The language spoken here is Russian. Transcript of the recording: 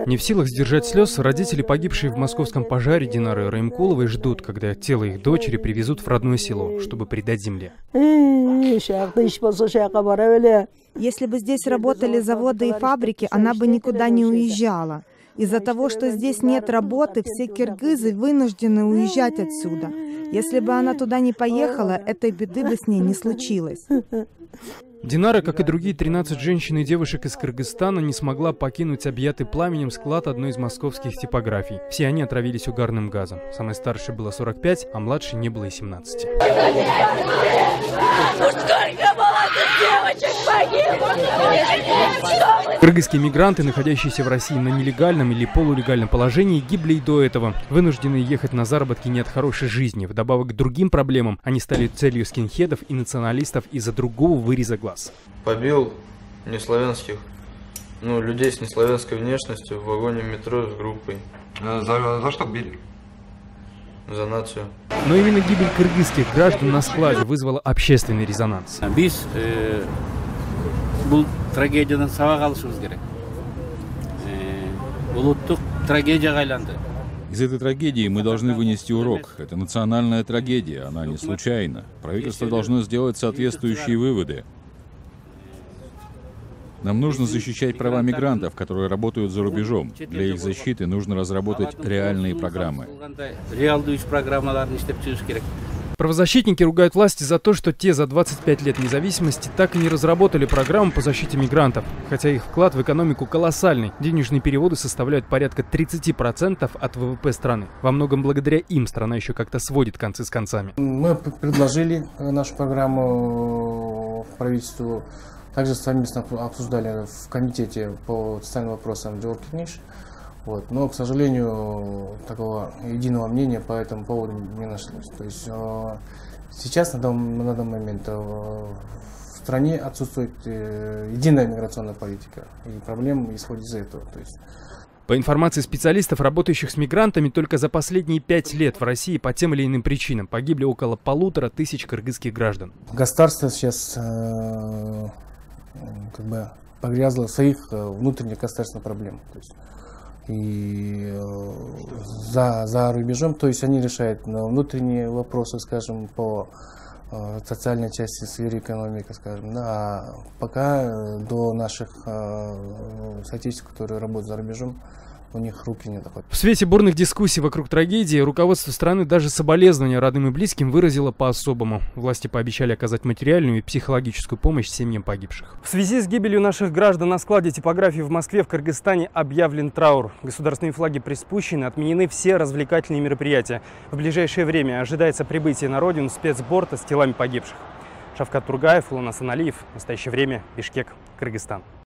Не в силах сдержать слез, родители, погибшие в московском пожаре Динары Раймкуловой, ждут, когда тело их дочери привезут в родное село, чтобы предать земле. Если бы здесь работали заводы и фабрики, она бы никуда не уезжала. Из-за того, что здесь нет работы, все киргизы вынуждены уезжать отсюда. Если бы она туда не поехала, этой беды бы с ней не случилось. Динара, как и другие 13 женщин и девушек из Кыргызстана, не смогла покинуть объятый пламенем склад одной из московских типографий. Все они отравились угарным газом. Самой старшей было 45, а младшей не было и 17. Кыргызские мигранты, находящиеся в России на нелегальном или полулегальном положении, гибли и до этого. Вынужденные ехать на заработки не от хорошей жизни. Вдобавок к другим проблемам, они стали целью скинхедов и националистов из-за другого выреза глаз. Побил неславянских, людей с неславянской внешностью в вагоне метро с группой. За что били? За нацию. Но именно гибель кыргызских граждан на складе вызвала общественный резонанс. Трагедиядан сабак алышыбыз керек. Улуттук трагедияга айланды. Из этой трагедии мы должны вынести урок. Это национальная трагедия, она не случайна. Правительство должно сделать соответствующие выводы. Нам нужно защищать права мигрантов, которые работают за рубежом. Для их защиты нужно разработать реальные программы. Правозащитники ругают власти за то, что те за 25 лет независимости так и не разработали программу по защите мигрантов. Хотя их вклад в экономику колоссальный. Денежные переводы составляют порядка 30% от ВВП страны. Во многом благодаря им страна еще как-то сводит концы с концами. Мы предложили нашу программу правительству. Также совместно обсуждали в комитете по социальным вопросам Джоркиниш. Но, к сожалению, такого единого мнения по этому поводу не нашлось. То есть сейчас на данный момент в стране отсутствует единая миграционная политика, и проблема исходит из этого. По информации специалистов, работающих с мигрантами, только за последние 5 лет в России по тем или иным причинам погибли около 1500 кыргызских граждан. Государство сейчас погрязло в своих внутренних государственных проблемах. И за рубежом, то есть они решают внутренние вопросы, скажем, по социальной части сферы экономики, скажем, а пока до наших соотечественников, которые работают за рубежом, у них руки не доходят. В свете бурных дискуссий вокруг трагедии руководство страны даже соболезнования родным и близким выразило по-особому. Власти пообещали оказать материальную и психологическую помощь семьям погибших. В связи с гибелью наших граждан на складе типографии в Москве в Кыргызстане объявлен траур. Государственные флаги приспущены, отменены все развлекательные мероприятия. В ближайшее время ожидается прибытие на родину спецборта с телами погибших. Шавкат Тургаев, Улан Асаналиев. В настоящее время Бишкек, Кыргызстан.